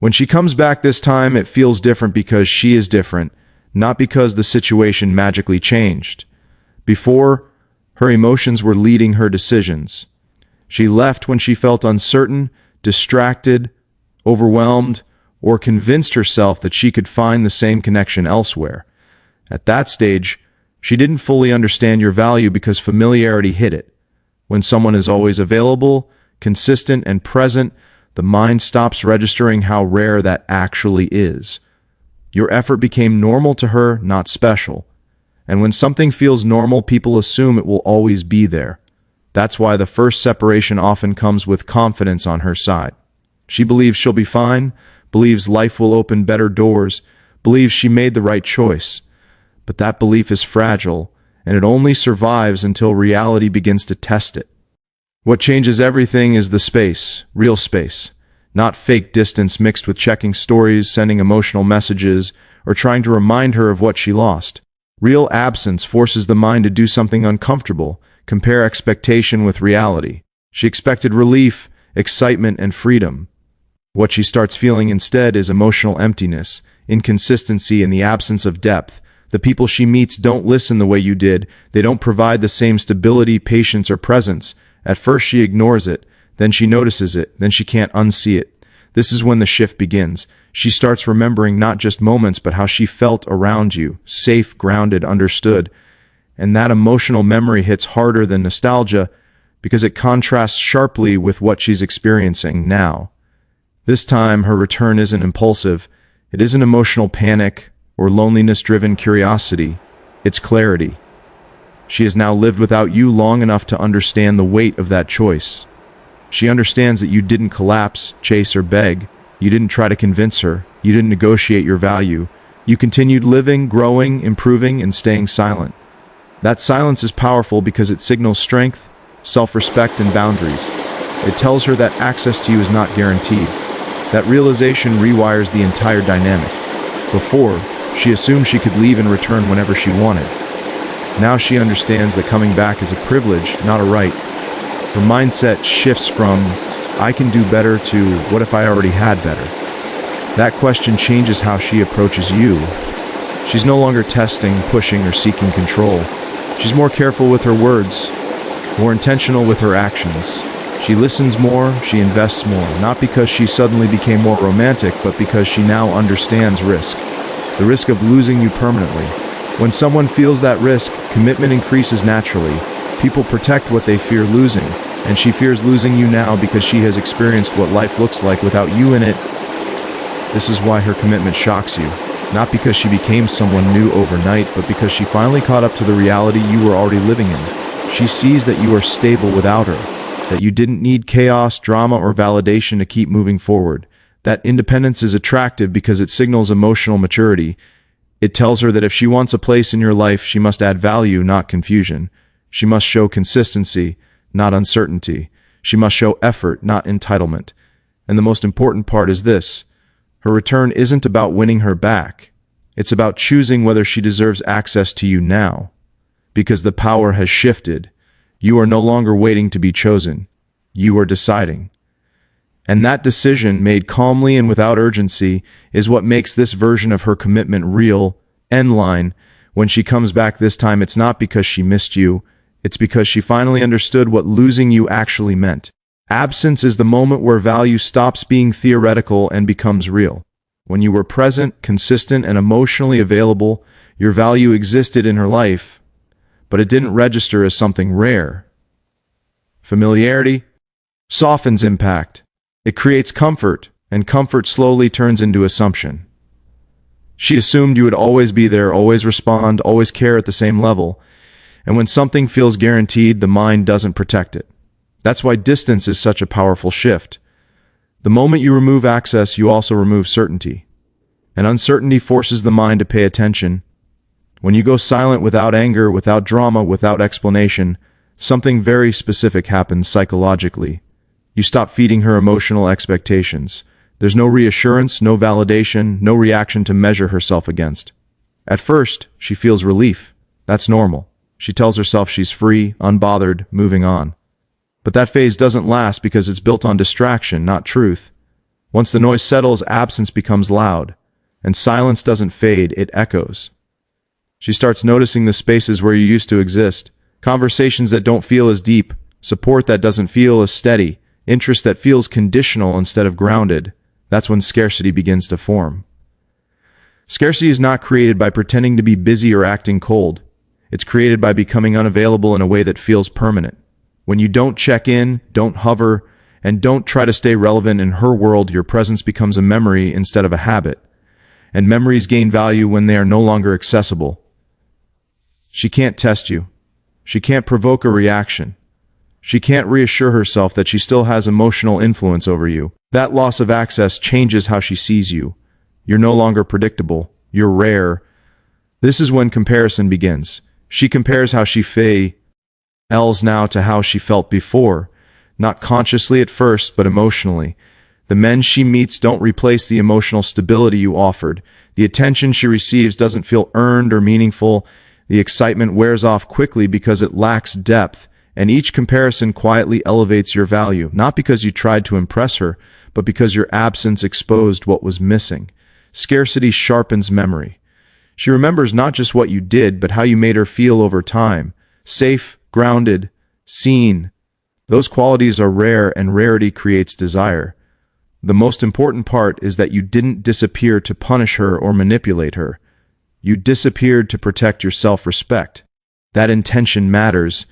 When she comes back this time, it feels different because she is different, not because the situation magically changed. Before, her emotions were leading her decisions. She left when she felt uncertain, distracted, overwhelmed, or convinced herself that she could find the same connection elsewhere. At that stage, she didn't fully understand your value because familiarity hit it. When someone is always available, consistent, and present, the mind stops registering how rare that actually is. Your effort became normal to her, not special. And when something feels normal, people assume it will always be there. That's why the first separation often comes with confidence on her side. She believes she'll be fine, believes life will open better doors, believes she made the right choice. But that belief is fragile, and it only survives until reality begins to test it. What changes everything is the space, real space, not fake distance mixed with checking stories, sending emotional messages, or trying to remind her of what she lost. Real absence forces the mind to do something uncomfortable, compare expectation with reality. She expected relief, excitement, and freedom. What she starts feeling instead is emotional emptiness, inconsistency, and the absence of depth. The people she meets don't listen the way you did. They don't provide the same stability, patience, or presence. At first she ignores it, then she notices it, then she can't unsee it. This is when the shift begins. She starts remembering not just moments, but how she felt around you, safe, grounded, understood. And that emotional memory hits harder than nostalgia because it contrasts sharply with what she's experiencing now. This time, her return isn't impulsive. It isn't emotional panic or loneliness-driven curiosity. It's clarity. She has now lived without you long enough to understand the weight of that choice. She understands that you didn't collapse, chase, or beg. You didn't try to convince her. You didn't negotiate your value. You continued living, growing, improving, and staying silent. That silence is powerful because it signals strength, self-respect, and boundaries. It tells her that access to you is not guaranteed. That realization rewires the entire dynamic. Before, she assumed she could leave and return whenever she wanted. Now she understands that coming back is a privilege, not a right. Her mindset shifts from, I can do better, to, what if I already had better? That question changes how she approaches you. She's no longer testing, pushing, or seeking control. She's more careful with her words, more intentional with her actions. She listens more, she invests more, not because she suddenly became more romantic, but because she now understands risk. The risk of losing you permanently. When someone feels that risk, commitment increases naturally. People protect what they fear losing, and she fears losing you now because she has experienced what life looks like without you in it. This is why her commitment shocks you. Not because she became someone new overnight, but because she finally caught up to the reality you were already living in. She sees that you are stable without her, that you didn't need chaos, drama, or validation to keep moving forward. That independence is attractive because it signals emotional maturity. It tells her that if she wants a place in your life, she must add value, not confusion. She must show consistency, not uncertainty. She must show effort, not entitlement. And the most important part is this. Her return isn't about winning her back. It's about choosing whether she deserves access to you now. Because the power has shifted. You are no longer waiting to be chosen. You are deciding. And that decision, made calmly and without urgency, is what makes this version of her commitment real. End line. When she comes back this time, it's not because she missed you. It's because she finally understood what losing you actually meant. Absence is the moment where value stops being theoretical and becomes real. When you were present, consistent, and emotionally available, your value existed in her life, but it didn't register as something rare. Familiarity softens impact. It creates comfort, and comfort slowly turns into assumption. She assumed you would always be there, always respond, always care at the same level. And when something feels guaranteed, the mind doesn't protect it. That's why distance is such a powerful shift. The moment you remove access, you also remove certainty. And uncertainty forces the mind to pay attention. When you go silent without anger, without drama, without explanation, something very specific happens psychologically. You stop feeding her emotional expectations. There's no reassurance, no validation, no reaction to measure herself against. At first, she feels relief. That's normal. She tells herself she's free, unbothered, moving on. But that phase doesn't last because it's built on distraction, not truth. Once the noise settles, absence becomes loud, and silence doesn't fade, it echoes. She starts noticing the spaces where you used to exist, conversations that don't feel as deep, support that doesn't feel as steady, interest that feels conditional instead of grounded. That's when scarcity begins to form. Scarcity is not created by pretending to be busy or acting cold. It's created by becoming unavailable in a way that feels permanent. When you don't check in, don't hover, and don't try to stay relevant in her world, your presence becomes a memory instead of a habit. And memories gain value when they are no longer accessible. She can't test you. She can't provoke a reaction. She can't reassure herself that she still has emotional influence over you. That loss of access changes how she sees you. You're no longer predictable. You're rare. This is when comparison begins. She compares how she feels now to how she felt before, not consciously at first, but emotionally. The men she meets don't replace the emotional stability you offered. The attention she receives doesn't feel earned or meaningful. The excitement wears off quickly because it lacks depth, and each comparison quietly elevates your value, not because you tried to impress her, but because your absence exposed what was missing. Scarcity sharpens memory. She remembers not just what you did, but how you made her feel over time. Safe, grounded, seen. Those qualities are rare, and rarity creates desire. The most important part is that you didn't disappear to punish her or manipulate her. You disappeared to protect your self-respect. That intention matters,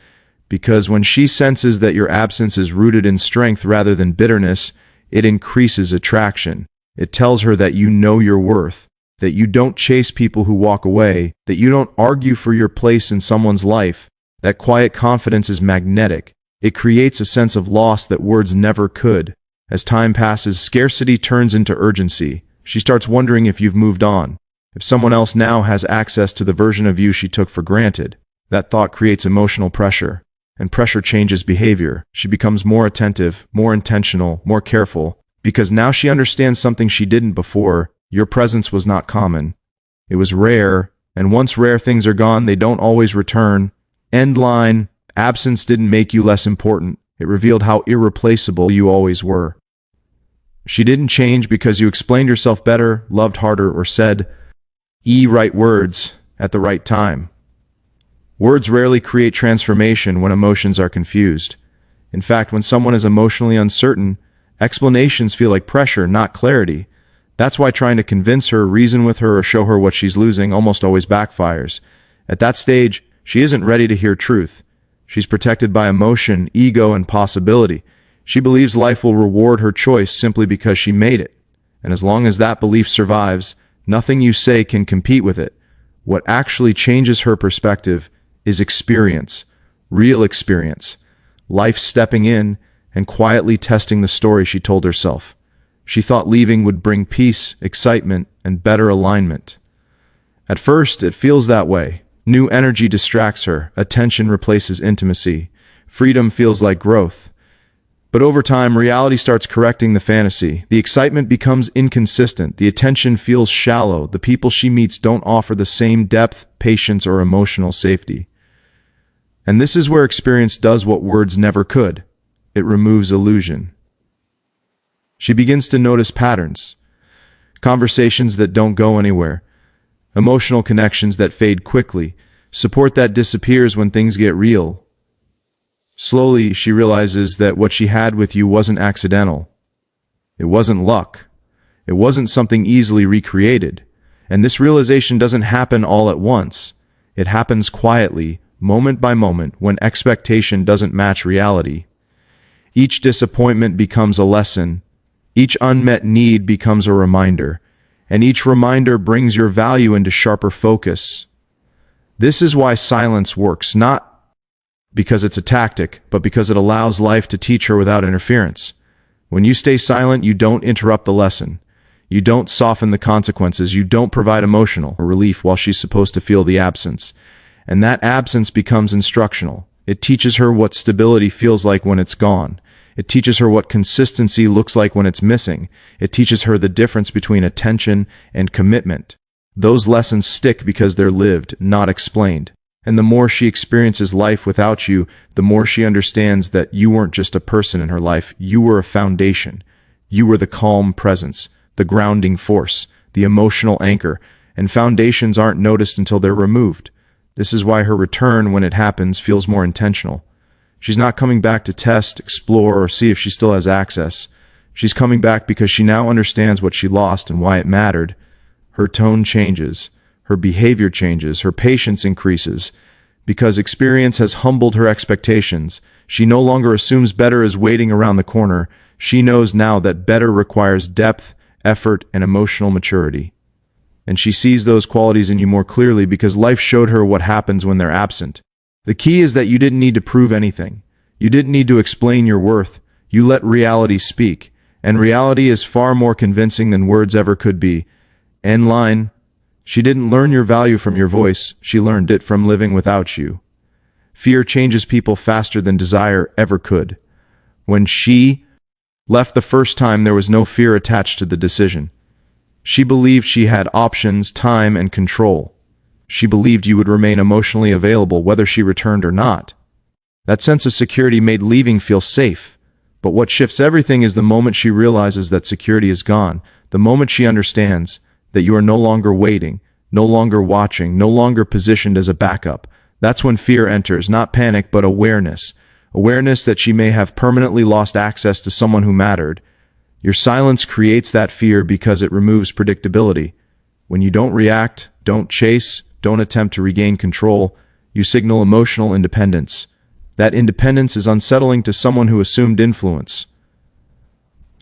because when she senses that your absence is rooted in strength rather than bitterness, it increases attraction. It tells her that you know your worth, that you don't chase people who walk away, that you don't argue for your place in someone's life. That quiet confidence is magnetic. It creates a sense of loss that words never could. As time passes, scarcity turns into urgency. She starts wondering if you've moved on, if someone else now has access to the version of you she took for granted. That thought creates emotional pressure, and pressure changes behavior. She becomes more attentive, more intentional, more careful, because now she understands something she didn't before. Your presence was not common. It was rare, and once rare things are gone, they don't always return. End line. Absence didn't make you less important. It revealed how irreplaceable you always were. She didn't change because you explained yourself better, loved harder, or said right words at the right time. Words rarely create transformation when emotions are confused. In fact, when someone is emotionally uncertain, explanations feel like pressure, not clarity. That's why trying to convince her, reason with her, or show her what she's losing almost always backfires. At that stage, she isn't ready to hear truth. She's protected by emotion, ego, and possibility. She believes life will reward her choice simply because she made it. And as long as that belief survives, nothing you say can compete with it. What actually changes her perspective is experience, real experience. Life stepping in and quietly testing the story she told herself. She thought leaving would bring peace, excitement, and better alignment. At first, it feels that way. New energy distracts her, attention replaces intimacy, freedom feels like growth. But over time, reality starts correcting the fantasy. The excitement becomes inconsistent, the attention feels shallow, the people she meets don't offer the same depth, patience, or emotional safety. And this is where experience does what words never could. It removes illusion. She begins to notice patterns, conversations that don't go anywhere, emotional connections that fade quickly, support that disappears when things get real. Slowly, she realizes that what she had with you wasn't accidental. It wasn't luck. It wasn't something easily recreated. And this realization doesn't happen all at once. It happens quietly, moment by moment, when expectation doesn't match reality. Each disappointment becomes a lesson. Each unmet need becomes a reminder. And each reminder brings your value into sharper focus. This is why silence works, not because it's a tactic, but because it allows life to teach her without interference. When you stay silent, you don't interrupt the lesson. You don't soften the consequences. You don't provide emotional relief while she's supposed to feel the absence. And that absence becomes instructional. It teaches her what stability feels like when it's gone. It teaches her what consistency looks like when it's missing. It teaches her the difference between attention and commitment. Those lessons stick because they're lived, not explained. And the more she experiences life without you, the more she understands that you weren't just a person in her life, you were a foundation. You were the calm presence, the grounding force, the emotional anchor, and foundations aren't noticed until they're removed. This is why her return, when it happens, feels more intentional. She's not coming back to test, explore, or see if she still has access. She's coming back because she now understands what she lost and why it mattered. Her tone changes, her behavior changes, her patience increases. Because experience has humbled her expectations, she no longer assumes better is waiting around the corner. She knows now that better requires depth, effort, and emotional maturity. And she sees those qualities in you more clearly because life showed her what happens when they're absent. The key is that you didn't need to prove anything. You didn't need to explain your worth. You let reality speak. And reality is far more convincing than words ever could be. End line. She didn't learn your value from your voice. She learned it from living without you. Fear changes people faster than desire ever could. When she left the first time, there was no fear attached to the decision. She believed she had options, time, and control. She believed you would remain emotionally available whether she returned or not. That sense of security made leaving feel safe. But what shifts everything is the moment she realizes that security is gone, the moment she understands that you are no longer waiting, no longer watching, no longer positioned as a backup. That's when fear enters, not panic, but awareness. Awareness that she may have permanently lost access to someone who mattered. Your silence creates that fear because it removes predictability. When you don't react, don't chase, don't attempt to regain control, you signal emotional independence. That independence is unsettling to someone who assumed influence.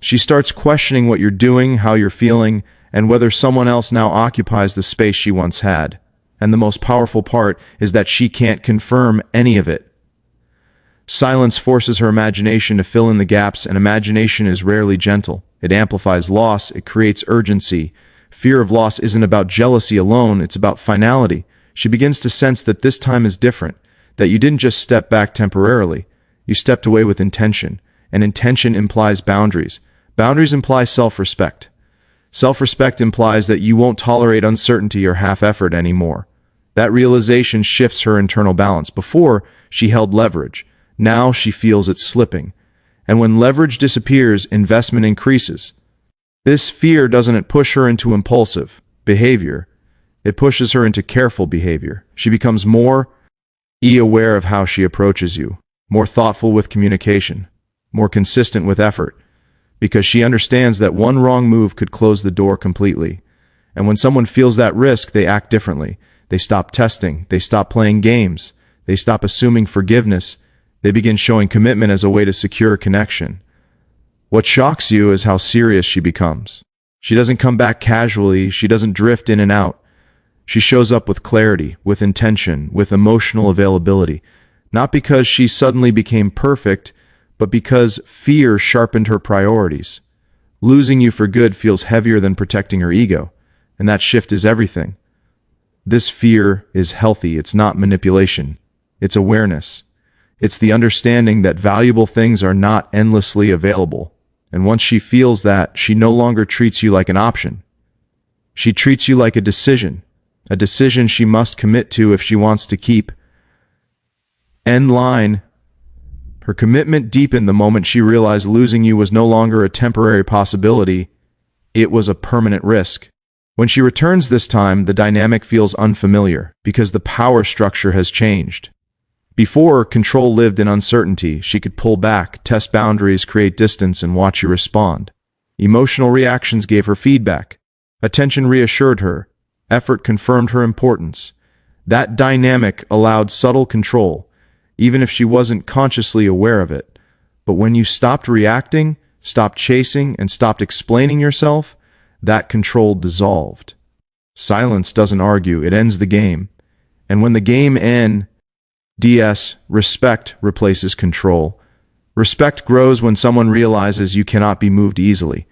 She starts questioning what you're doing, how you're feeling, and whether someone else now occupies the space she once had. And the most powerful part is that she can't confirm any of it. Silence forces her imagination to fill in the gaps, and imagination is rarely gentle. It amplifies loss, it creates urgency. Fear of loss isn't about jealousy alone, it's about finality. She begins to sense that this time is different, that you didn't just step back temporarily. You stepped away with intention, and intention implies boundaries. Boundaries imply self-respect. Self-respect implies that you won't tolerate uncertainty or half-effort anymore. That realization shifts her internal balance. Before, she held leverage. Now she feels it slipping. And when leverage disappears, investment increases. This fear doesn't push her into impulsive behavior. It pushes her into careful behavior. She becomes more aware of how she approaches you, more thoughtful with communication, more consistent with effort, because she understands that one wrong move could close the door completely. And when someone feels that risk, they act differently. They stop testing. They stop playing games. They stop assuming forgiveness. They begin showing commitment as a way to secure a connection. What shocks you is how serious she becomes. She doesn't come back casually. She doesn't drift in and out. She shows up with clarity, with intention, with emotional availability. Not because she suddenly became perfect, but because fear sharpened her priorities. Losing you for good feels heavier than protecting her ego, and that shift is everything. This fear is healthy. It's not manipulation. It's awareness. It's the understanding that valuable things are not endlessly available. And once she feels that, she no longer treats you like an option. She treats you like a decision she must commit to if she wants to keep. End line. Her commitment deepened the moment she realized losing you was no longer a temporary possibility. It was a permanent risk. When she returns this time, the dynamic feels unfamiliar because the power structure has changed. Before, control lived in uncertainty. She could pull back, test boundaries, create distance, and watch you respond. Emotional reactions gave her feedback. Attention reassured her. Effort confirmed her importance. That dynamic allowed subtle control, even if she wasn't consciously aware of it. But when you stopped reacting, stopped chasing, and stopped explaining yourself, that control dissolved. Silence doesn't argue, it ends the game. And when the game ends, respect replaces control. Respect grows when someone realizes you cannot be moved easily.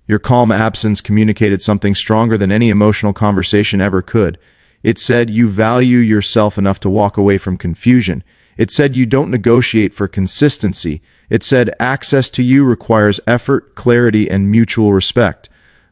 Your calm absence communicated something stronger than any emotional conversation ever could. It said you value yourself enough to walk away from confusion. It said you don't negotiate for consistency. It said access to you requires effort, clarity, and mutual respect.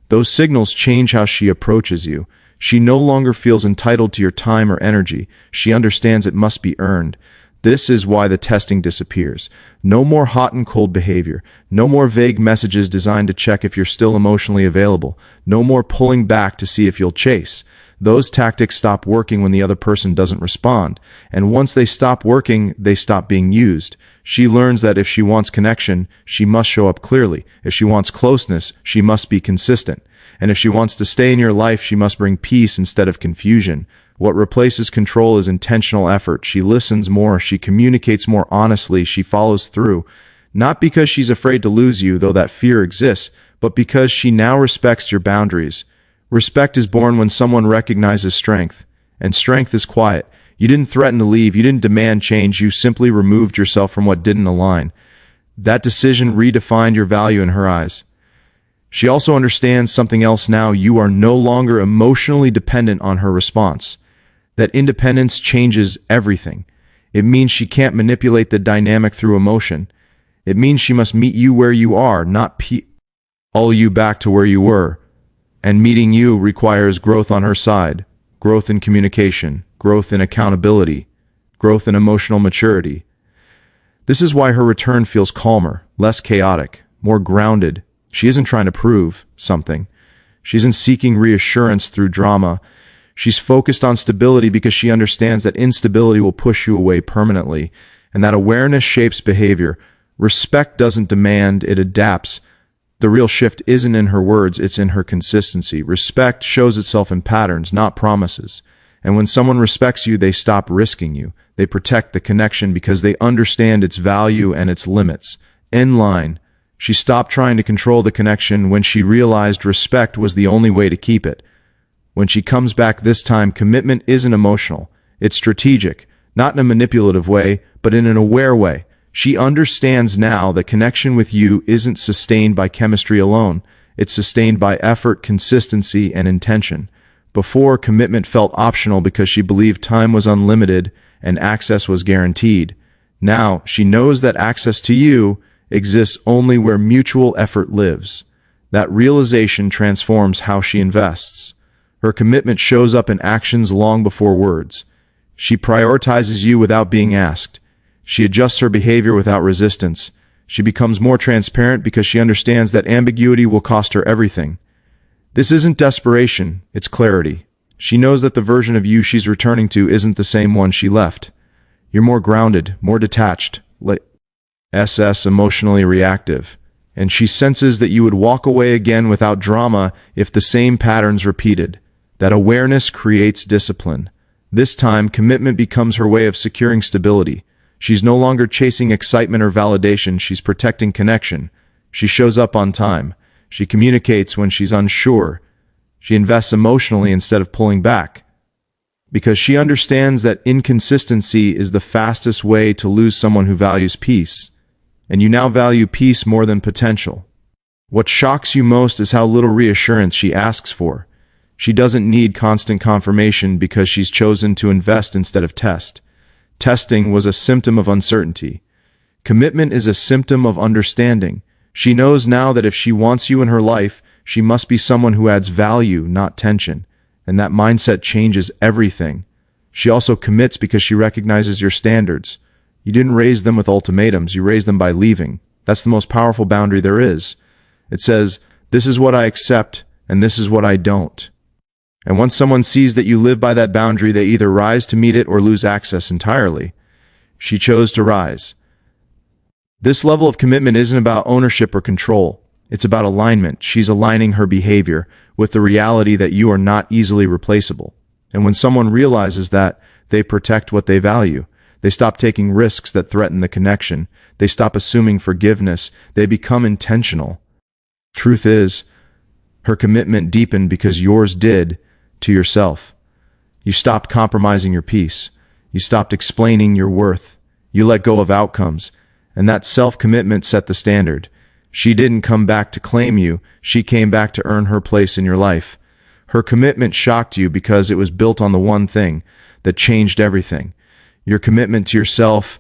Those signals change how she approaches you. She no longer feels entitled to your time or energy. She understands it must be earned. This is why the testing disappears. No more hot and cold behavior. No more vague messages designed to check if you're still emotionally available. No more pulling back to see if you'll chase. Those tactics stop working when the other person doesn't respond. And once they stop working, they stop being used. She learns that if she wants connection, she must show up clearly. If she wants closeness, she must be consistent. And if she wants to stay in your life, she must bring peace instead of confusion. What replaces control is intentional effort. She listens more, she communicates more honestly, she follows through. Not because she's afraid to lose you, though that fear exists, but because she now respects your boundaries. Respect is born when someone recognizes strength, and strength is quiet. You didn't threaten to leave, you didn't demand change, you simply removed yourself from what didn't align. That decision redefined your value in her eyes. She also understands something else now. You are no longer emotionally dependent on her response. That independence changes everything. It means she can't manipulate the dynamic through emotion. It means she must meet you where you are, not pull you back to where you were. And meeting you requires growth on her side, growth in communication, growth in accountability, growth in emotional maturity. This is why her return feels calmer, less chaotic, more grounded. She isn't trying to prove something. She isn't seeking reassurance through drama. She's focused on stability because she understands that instability will push you away permanently, and that awareness shapes behavior. Respect doesn't demand, it adapts. The real shift isn't in her words, it's in her consistency. Respect shows itself in patterns, not promises. And when someone respects you, they stop risking you. They protect the connection because they understand its value and its limits. In line, she stopped trying to control the connection when she realized respect was the only way to keep it. When she comes back this time, commitment isn't emotional. It's strategic, not in a manipulative way, but in an aware way. She understands now that connection with you isn't sustained by chemistry alone. It's sustained by effort, consistency, and intention. Before, commitment felt optional because she believed time was unlimited and access was guaranteed. Now, she knows that access to you exists only where mutual effort lives. That realization transforms how she invests. Her commitment shows up in actions long before words. She prioritizes you without being asked. She adjusts her behavior without resistance. She becomes more transparent because she understands that ambiguity will cost her everything. This isn't desperation, it's clarity. She knows that the version of you she's returning to isn't the same one she left. You're more grounded, more detached, emotionally reactive. And she senses that you would walk away again without drama if the same patterns repeated. That awareness creates discipline. This time, commitment becomes her way of securing stability. She's no longer chasing excitement or validation, she's protecting connection. She shows up on time. She communicates when she's unsure. She invests emotionally instead of pulling back. Because she understands that inconsistency is the fastest way to lose someone who values peace. And you now value peace more than potential. What shocks you most is how little reassurance she asks for. She doesn't need constant confirmation because she's chosen to invest instead of test. Testing was a symptom of uncertainty. Commitment is a symptom of understanding. She knows now that if she wants you in her life, she must be someone who adds value, not tension. And that mindset changes everything. She also commits because she recognizes your standards. You didn't raise them with ultimatums, you raised them by leaving. That's the most powerful boundary there is. It says, this is what I accept, and this is what I don't. And once someone sees that you live by that boundary, they either rise to meet it or lose access entirely. She chose to rise. This level of commitment isn't about ownership or control. It's about alignment. She's aligning her behavior with the reality that you are not easily replaceable. And when someone realizes that, they protect what they value. They stop taking risks that threaten the connection. They stop assuming forgiveness. They become intentional. Truth is, her commitment deepened because yours did to yourself. You stopped compromising your peace. You stopped explaining your worth. You let go of outcomes. And that self-commitment set the standard. She didn't come back to claim you. She came back to earn her place in your life. Her commitment shocked you because it was built on the one thing that changed everything. Your commitment to yourself,